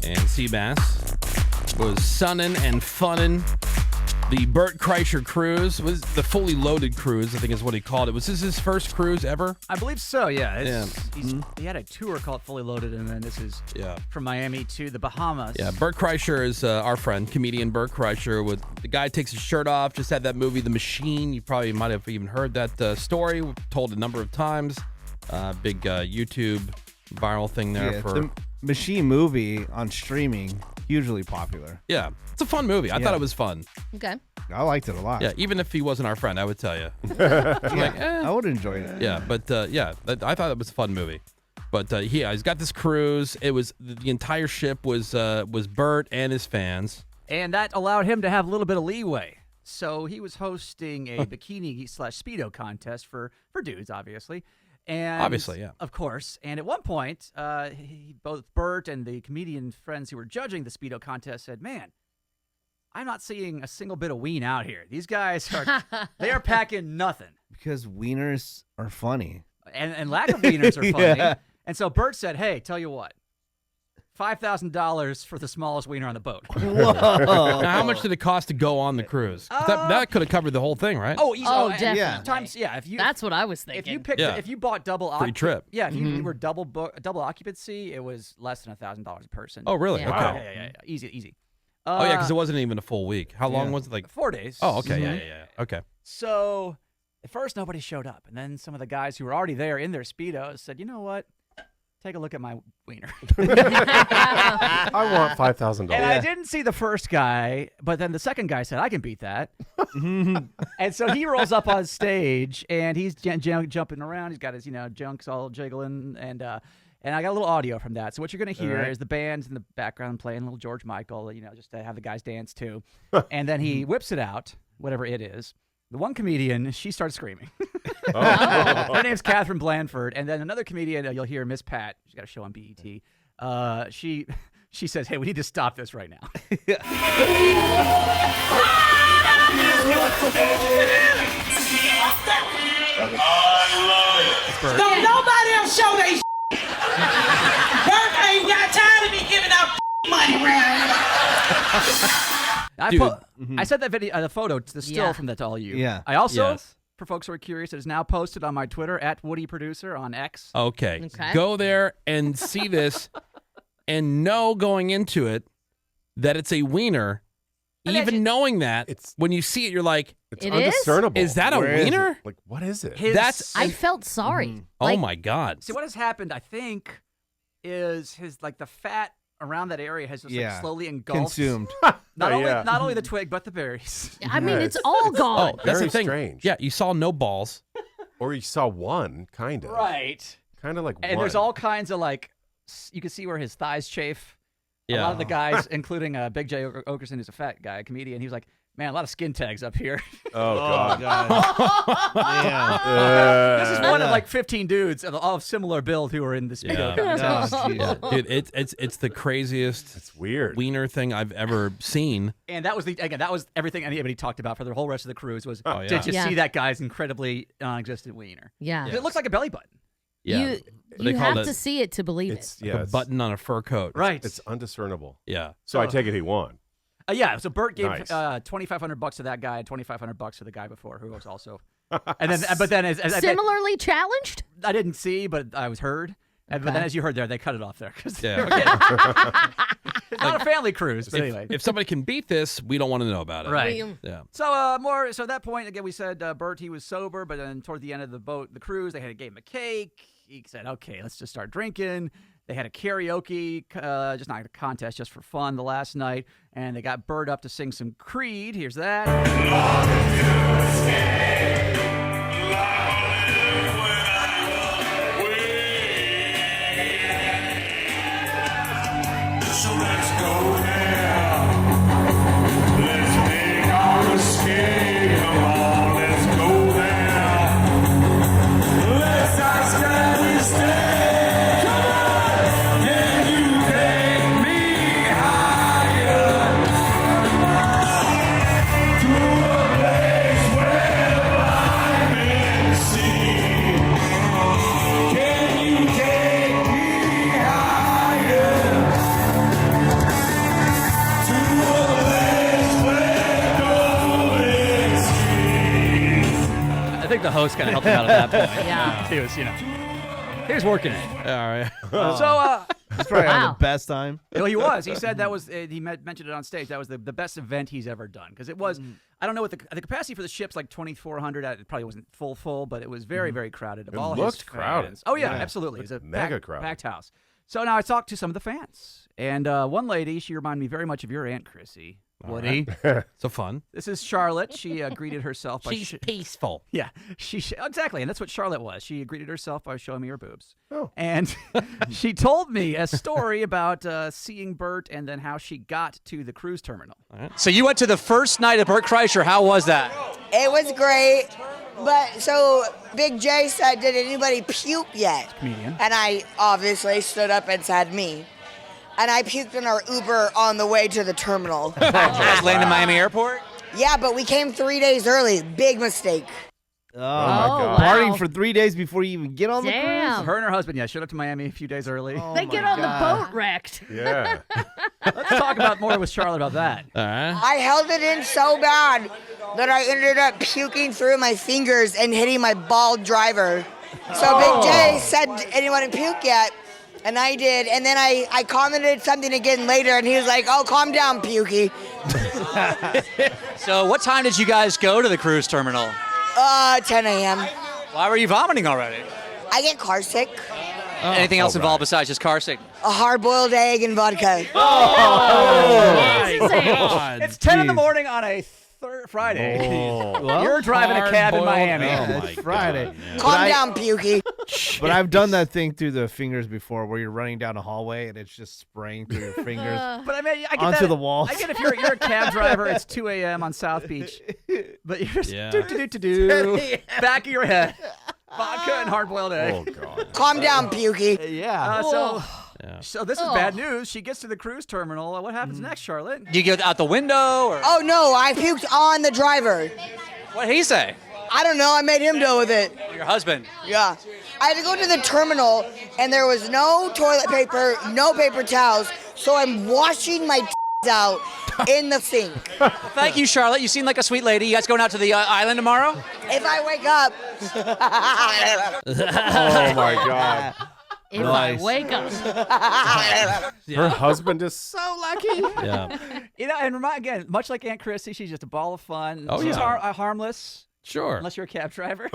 And Sebas was sunning and funning. The Bert Kreischer cruise was the fully loaded cruise, I think is what he called it. Was this his first cruise ever? I believe so, yeah. Yeah. He had a tour called Fully Loaded, and then this is from Miami to the Bahamas. Yeah, Bert Kreischer is our friend, comedian Bert Kreischer. The guy takes his shirt off, just had that movie, The Machine. You probably might have even heard that story. We've told a number of times. Big YouTube viral thing there. For the Machine movie on streaming, hugely popular. Yeah, it's a fun movie. I thought it was fun. Okay. I liked it a lot. Yeah, even if he wasn't our friend, I would tell you. I would enjoy it. Yeah, but I thought it was a fun movie. But he's got this cruise. It was the entire ship was Bert and his fans, and that allowed him to have a little bit of leeway. So he was hosting a bikini / Speedo contest for dudes, obviously. And obviously, yeah. Of course. And at one point, both Bert and the comedian friends who were judging the Speedo contest said, "Man, I'm not seeing a single bit of Ween out here. These guys they are packing nothing." Because wieners are funny. And lack of wieners are funny. Yeah. And so Bert said, "Hey, tell you what, $5,000 for the smallest wiener on the boat." Whoa. Now, how much did it cost to go on the cruise? That could have covered the whole thing, right? Oh, easy. Definitely. Yeah. If you, that's what I was thinking. If you picked, if you bought double free trip. Yeah, if you were double occupancy, it was less than $1,000 a person. Oh, really? Yeah. Okay. Yeah. Easy. Because it wasn't even a full week. How long was it? Like 4 days. Oh, okay. Yeah. Okay. So at first nobody showed up, and then some of the guys who were already there in their Speedos said, "You know what? Take a look at my wiener." I want $5,000. And I didn't see the first guy, but then the second guy said, "I can beat that." And so he rolls up on stage, and he's jumping around. He's got his junks all jiggling, and I got a little audio from that. So what you're going to hear is the band's in the background playing a little George Michael, just to have the guys dance too. And then he whips it out, whatever it is. The one comedian, she starts screaming. Her name's Catherine Blanford. And then another comedian, you'll hear Miss Pat. She's got a show on BET. She says, "Hey, we need to stop this right now." No, nobody else show they Bert ain't got time to be giving out money around here. I sent that video, the photo, the still from that to all you. Yeah. I also, for folks who are curious, it is now posted on my Twitter @WoodyProducer on X. Okay. Go there and see this and know going into it that it's a wiener. Even knowing that, when you see it, you're like, it's undiscernible. Is that a wiener? Like, what is it? I felt sorry. Oh my God. See, what has happened, I think, is the fat around that area has just slowly engulfed. Consumed. Not only the twig, but the berries. I mean, it's all gone. That's Very the thing. strange. Yeah, you saw no balls. Or you saw one, kind of. Right. Kind of like and one. There's all kinds of you can see where his thighs chafe. Yeah. A lot of the guys, including Big J. Okerson, who's a fat guy, a comedian, he was like, "Man, a lot of skin tags up here." Oh, God. This is one of 15 dudes of similar build who are in the Speedo contest. Dude, it's the craziest It's weird. wiener thing I've ever seen. And that was everything anybody talked about for the whole rest of the cruise was yeah. did you see that guy's incredibly non-existent wiener? Yeah. It looks like a belly button. Yeah. You have to see it to believe it. A button on a fur coat. Right. It's undiscernible. Yeah. So I take it he won. So Bert gave Nice. $2,500 to that guy and $2,500 to the guy before, who was also, and then as Similarly challenged? I didn't see, but I was heard. But then, as you heard there, they cut it off there because Yeah. it's not a family cruise. But anyway, If somebody can beat this, we don't want to know about it. right. Yeah. So So at that point, again, we said Bert, he was sober, but then toward the end of the cruise, they gave him a cake. He said, "Okay, let's just start drinking." They had a karaoke, just not a contest, just for fun the last night, and they got Bert up to sing some Creed. Here's that. So let's go now. Let's make our escape. Come on, let's go now. Let's ask that we stay. Come on, can you take me higher to a place where I've been seen? Can you take me higher? host kind of helped him out at that point. Yeah. He was, he was working it. All right. So, He's probably having Wow. the best time. well, he was. He said that was. He mentioned it on stage. That was the best event he's ever done because it was. I don't know what the capacity for the ship's like 2,400. It probably wasn't full, but it was very very crowded. Of It all looked his crowded. fans. Oh yeah, Yeah. absolutely. It was a Mega crowded. packed house. So now I talked to some of the fans, and one lady, she reminded me very much of your Aunt Chrissy. Woody. So fun. This is Charlotte. She greeted herself by She's peaceful. yeah, exactly, and that's what Charlotte was. She greeted herself by showing me her boobs. Oh. And she told me a story about seeing Bert and then how she got to the cruise terminal. So you went to the first night of Bert Kreischer. How was that? It was great, but so Big J said, did anybody puke yet? Comedian. And I obviously stood up and said me. And I puked in our Uber on the way to the terminal. Did you guys land in Miami Airport? Yeah, but we came 3 days early. Big mistake. Oh, my God. Partying wow. for 3 days before you even get on the cruise? Damn. Her and her husband, showed up to Miami a few days early. Oh They my get on God. the boat wrecked. Yeah. Let's talk about more with Charlotte about that. All right. I held it in so bad that I ended up puking through my fingers and hitting my bald driver. So Big J said, anyone puke yet? And I did. And then I commented something again later, and he was like, oh, calm down, Pukey. So what time did you guys go to the cruise terminal? 10 a.m. Why were you vomiting already? I get car sick. Anything else involved besides just car sick? A hard-boiled egg and vodka. Jesus, Aunt. God, It's 10 in the Jeez. morning on a Friday. Well, You're driving a cab in hard-boiled- Miami. Oh, It's my Friday. God, man. Calm down, Pukey. But I've done that thing through the fingers before where you're running down a hallway and it's just spraying through your fingers. But I mean, I get Onto that. the walls. I get if you're a cab driver, it's 2 a.m. on South Beach. But you're just Yeah. do back of your head, vodka and hard-boiled egg. Oh, God. Calm down, Pukey. Yeah. So this is bad news. She gets to the cruise terminal. What happens next, Charlotte? Do you get out the window or Oh, no, I puked on the driver. what did he say? I don't know. I made him deal with it. Your husband. Yeah. I had to go to the terminal, and there was no toilet paper, no paper towels, so I'm washing my out in the sink. Thank you, Charlotte. You seem like a sweet lady. You guys going out to the island tomorrow? If I wake up, Oh, my God. If Nice. I wake up. Her husband is so lucky. Yeah. And again, much like Aunt Chrissy, she's just a ball of fun. Oh, She's yeah. harmless, Sure. unless you're a cab driver.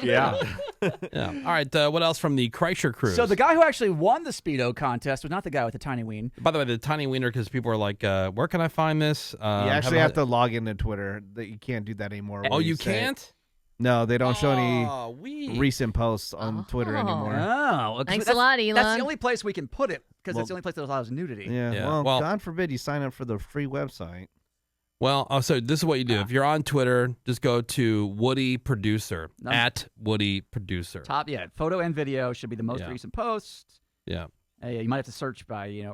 Yeah. Yeah. All right. What else from the Kreischer cruise? So the guy who actually won the Speedo contest was not the guy with the tiny ween. By the way, the tiny wiener, because people are like, where can I find this? You actually have to log into Twitter. That you can't do that anymore. Oh, where you say- can't? No, they don't show any Oh, we. recent posts on Twitter anymore. Oh, Thanks a lot, That's Elon. the only place we can put it because Well- it's the only place that allows nudity. Yeah. Yeah, Well, well- God forbid you sign up for the free website. Well, so this is what you do. If you're on Twitter, just go to Woody Producer, No. at Woody Producer. Photo and video should be the most Yeah. recent post. Yeah. You might have to search by, Yeah,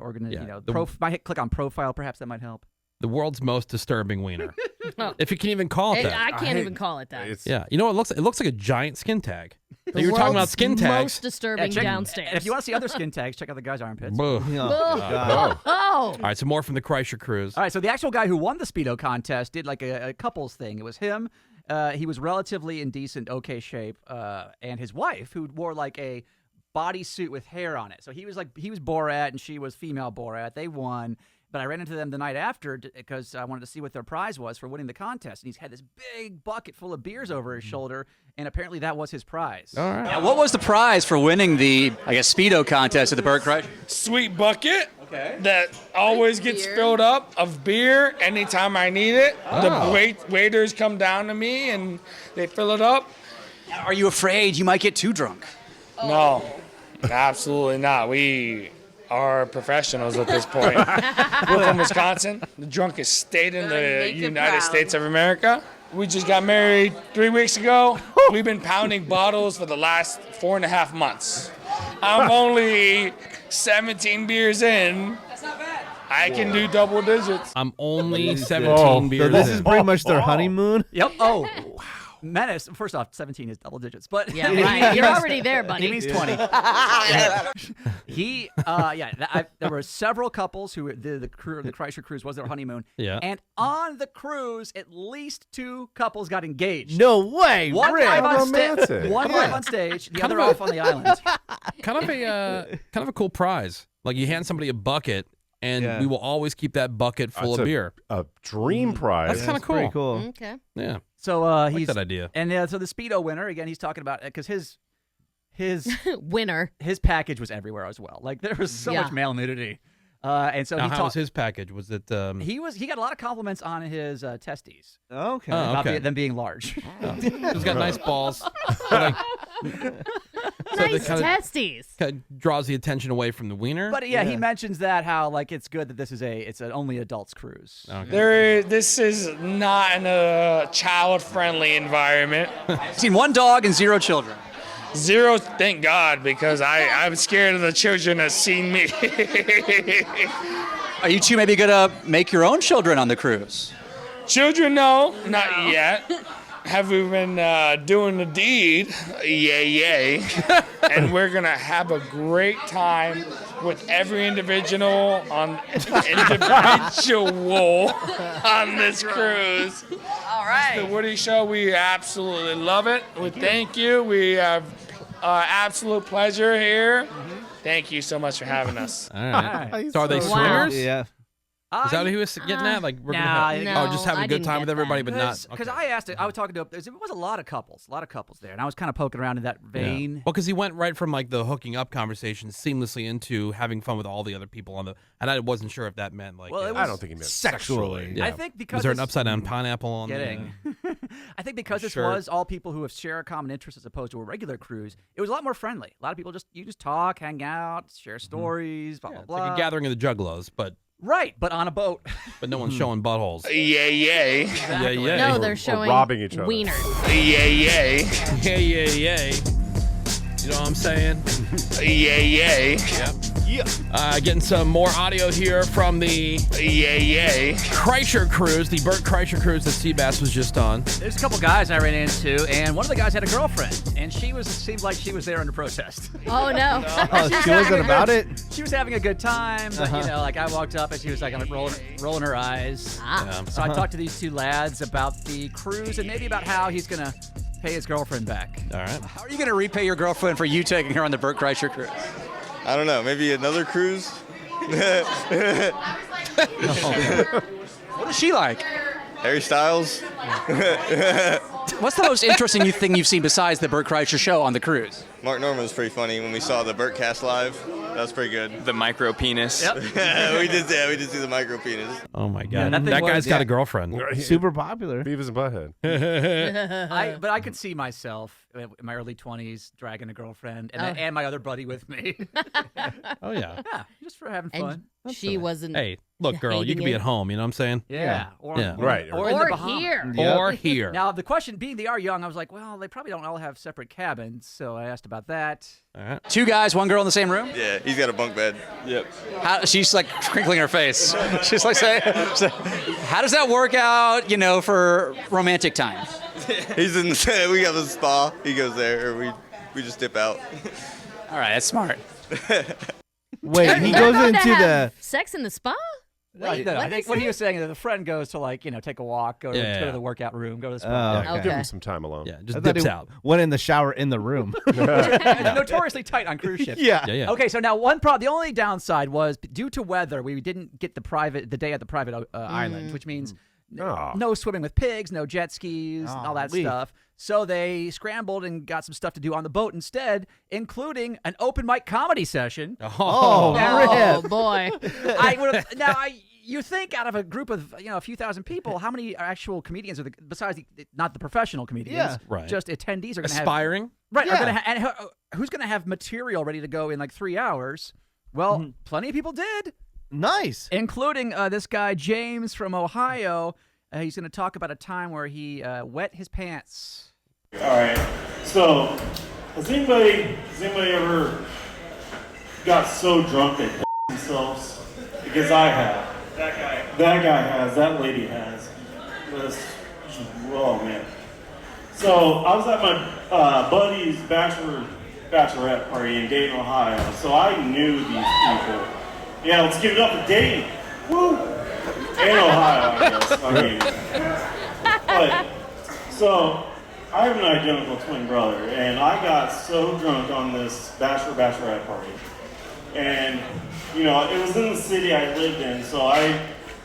might click on profile. Perhaps that might help. The world's most disturbing wiener. Oh. If you can even call it that. I can't even call it that. It's, Yeah. You know what it looks like a giant skin tag. Like you were talking about World's skin tags. Most disturbing downstairs. And if you want to see other skin tags, check out the guy's armpits. Boo. Oh, God. Oh. All right, so more from the Kreischer cruise. All right, so the actual guy who won the Speedo contest did like a couples thing. It was him. He was relatively in decent, okay shape, and his wife, who wore like a bodysuit with hair on it. So he was Borat and she was female Borat. They won. But I ran into them the night after because I wanted to see what their prize was for winning the contest. And he's had this big bucket full of beers over his shoulder, and apparently that was his prize. All right. Now, what was the prize for winning the, Speedo contest at the Bert Kreischer? Sweet bucket that always gets filled up of beer anytime I need it. The waiters come down to me and they fill it up. Are you afraid you might get too drunk? No, absolutely not. We are professionals at this point. We're from Wisconsin, the drunkest state in the United States of America. We just got married 3 weeks ago. We've been pounding bottles for the last 4.5 months. I'm only 17 beers in. That's not bad. I can do double digits. I'm only 17 beers So this in. is pretty much their honeymoon. Yep. Oh, Menace. First off, 17 is double digits, but Yeah, right. You're already there, buddy. He means 20. There were several couples who the Kreischer cruise was their honeymoon. Yeah. And on the cruise, at least 2 couples got engaged. No way. One Rick. live on romantic. one live on stage, the other off on the island. Kind of a cool prize. Like you hand somebody a bucket, and we will always keep that bucket full of beer. A dream prize. That's kind of cool. Pretty cool. Okay. Yeah. So I like he's that idea. And so the Speedo winner again, he's talking about because his Winner. his package was everywhere as well. Like there was so much male nudity. And so Now, he how was his package? Was it? He got a lot of compliments on his testes. Okay. About them being large. He's got nice balls. Nice testes. Kind of draws the attention away from the wiener. But he mentions that how like it's good that this is it's an only adults cruise. Okay. This is not in a child-friendly environment. I've seen 1 dog and 0 children. 0, thank God, because I'm scared of the children that seen me. Are you two maybe gonna make your own children on the cruise? Children, no, not yet. Have we been doing the deed? Yay. And we're going to have a great time with every individual on this cruise. All right. The Woody Show, we absolutely love it. We thank you. We have absolute pleasure here. Thank you so much for having us. All right. So are they swingers? Yeah. Is that what he was getting at? Like we're just having a good time with everybody, but not because I asked it. I was talking to there was a lot of couples there, and I was kind of poking around in that vein. Well, because he went right from like the hooking up conversation seamlessly into having fun with all the other people on the, and I wasn't sure if that meant like. Well, I don't think he meant sexually. Yeah. I think because was there an upside down pineapple on Kidding. I think because this Sure. was all people who have share a common interest as opposed to a regular cruise, it was a lot more friendly. A lot of people just talk, hang out, share stories, blah blah It's blah. like a gathering of the juggalos, but but on a boat. but no one's showing buttholes. Yay. Yeah. No, they're showing robbing each other. wieners. Yay. Yeah. You know what I'm saying? Yay. Yep. Getting some more audio here from the Kreischer cruise, the Bert Kreischer cruise that Sebas was just on. There's a couple guys I ran into, and one of the guys had a girlfriend, and seemed like she was there under protest. Oh, no. She wasn't about it? She was having a good time, but like I walked up and she was like rolling her eyes. So I talked to these 2 lads about the cruise and maybe about how he's gonna pay his girlfriend back. All right. How are you gonna repay your girlfriend for you taking her on the Bert Kreischer cruise? I don't know. Maybe another cruise? What is she like? Harry Styles? What's the most interesting thing you've seen besides the Bert Kreischer show on the cruise? Mark Norman was pretty funny when we saw the Bert cast live. That was pretty good. The micro penis. Yep. we did see the micro penis. Oh my Yeah, God. that guy's got a girlfriend. Super popular. Beavis and Butthead. But I could see myself in my early 20s dragging a girlfriend and my other buddy with me. Oh yeah. Yeah, just for having And fun. she wasn't. Hey, look, girl, you hating can be it. at home. You know what I'm saying? Yeah. Right. Or in the Or Bahamas. here. Or here. Now, the question being they are young, I was like, well, they probably don't all have separate cabins, so I asked about that. All right. 2 guys, 1 girl in the same room? Yeah, he's got a bunk bed. Yep. She's like crinkling her face. She's like saying, how does that work out, for romantic time? He's in the, we have a spa. He goes there, or we just dip out. All right, that's smart. Wait, he They're goes about to into have the. sex in the spa? No, Wait, I what think is what it? he was saying is the friend goes to take a walk, go to the workout room, go to the spa. Oh, okay. Give him some time alone. Yeah, just I thought dips he out. went in the shower in the room. It's notoriously tight on cruise ships. Yeah. Okay, so now the only downside was due to weather, we didn't get the day at the private island, which means no swimming with pigs, no jet skis, all that stuff. So they scrambled and got some stuff to do on the boat instead, including an open mic comedy session. Oh, boy. You think out of a group of a few thousand people, how many actual comedians are besides not the professional comedians? Right. Just attendees are going to have aspiring. right. Yeah. Are gonna and who's going to have material ready to go in like 3 hours? Well, plenty of people did, Nice. including this guy James from Ohio. He's going to talk about a time where he wet his pants. All right. So, has anybody ever got so drunk they themselves? Because I have. That guy has. That lady has. Oh man. So I was at my buddy's bachelorette party in Dayton, Ohio. So I knew these people. Yeah, let's give it up for Dayton. Woo! And Ohio, I guess. I mean, but so I have an identical twin brother, and I got so drunk on this bachelorette party, and you know it was in the city I lived in, so I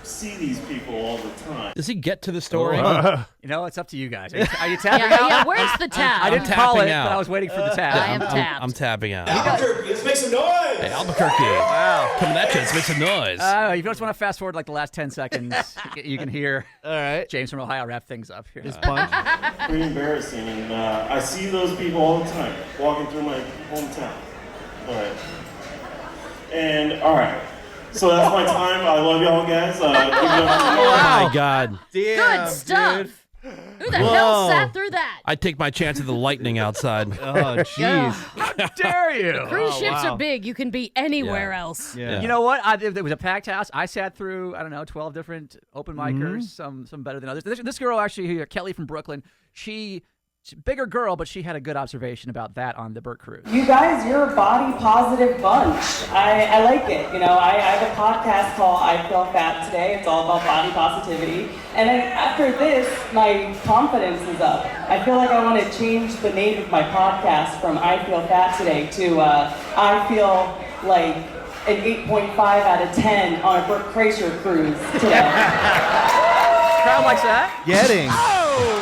see these people all the time. Does he get to the story? You know, it's up to you guys. Are you tapping Yeah, out? yeah, where's the tap? I didn't I'm call it, tapping out. but I was waiting for the tap. I am tapped. I'm tapping out. Albuquerque, let's make some noise. Hey, Albuquerque. Wow. Coming at you. Let's make some noise. If you just want to fast forward like the last 10 seconds, you can hear All right. James from Ohio wrap things up here. His punch. Pretty embarrassing, and I see those people all the time walking through my hometown. All right. So that's my time. I love y'all guys. Oh my God. Good stuff. Who the hell sat through that? I'd take my chance of the lightning outside. Oh, jeez. How dare you? Cruise ships are big. You can be anywhere else. Yeah. You know what? It was a packed house. I sat through, 12 different open micers, some better than others. This girl actually, Kelly from Brooklyn, she's a bigger girl, but she had a good observation about that on the Bert cruise. You guys, you're a body positive bunch. I like it. You know, I have a podcast called I Feel Fat Today. It's all about body positivity. And then after this, my confidence is up. I feel like I want to change the name of my podcast from I Feel Fat Today to I Feel like an 8.5 out of 10 on a Bert Kreischer cruise today. Crowd likes that. Getting.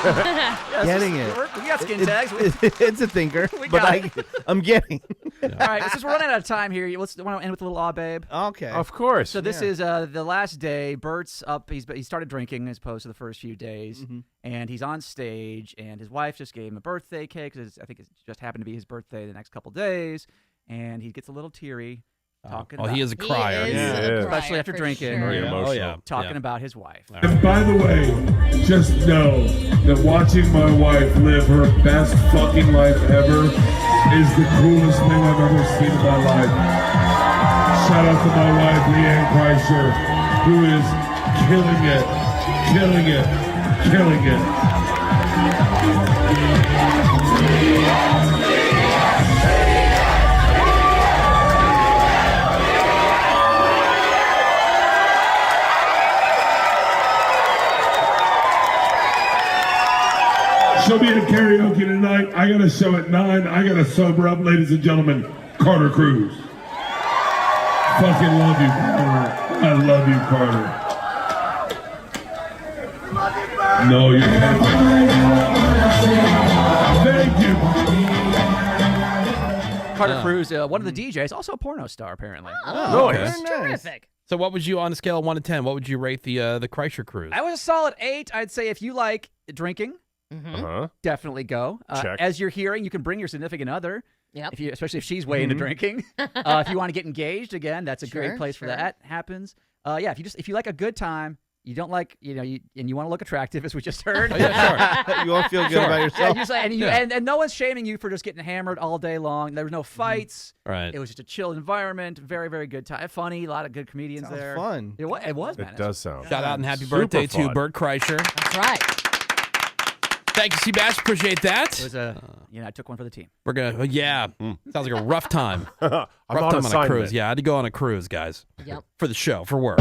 Yes, Getting it. We got skin tags. It's a thinker, but got I'm getting. All right, since we're running out of time here, let's want to end with a little aw babe. Okay. Of course. So this is the last day. Bert's up. He started drinking as opposed to the first few days, and he's on stage. And his wife just gave him a birthday cake because I think it just happened to be his birthday the next couple days, and he gets a little teary. Talking about, he is a crier. He is a especially crier, after for drinking. sure. Very emotional. Oh, yeah. Talking about his wife. And by the way, just know that watching my wife live her best fucking life ever is the coolest thing I've ever seen in my life. Shout out to my wife, Leanne Kreischer, who is killing it, killing it, killing it. She'll be at karaoke tonight. I got a show at 9. I got to sober up, ladies and gentlemen. Carter Cruz. Fucking love you, Carter. I love you, Carter. No, you're happy. Thank you. Carter Cruz, one of the DJs, also a porno star apparently. Oh, okay. that's terrific. So what would you, on a scale of 1 to 10, what would you rate the Kreischer cruise? I was a solid 8. I'd say if you like drinking, definitely go. Check. As you're hearing, you can bring your significant other. Yep. Especially if she's way into drinking. If you want to get engaged, again, that's a great place for that. Happens. If you like a good time, you don't like, and you want to look attractive, as we just heard. Oh, yeah, sure. You won't feel good about yourself. And no one's shaming you for just getting hammered all day long. There was no fights. Right. It was just a chill environment. Very, very good time. Funny. A lot of good comedians Sounds there. fun. It was, man. It does sound. Shout out and happy Super birthday to fun. Bert Kreischer. That's right. Thank you, Sebas. Appreciate that. It was I took one for the team. We're going to, sounds like a rough time. I'm Rough on time on a assignment. cruise. Yeah, I had to go on a cruise, guys. Yep. For the show, for work.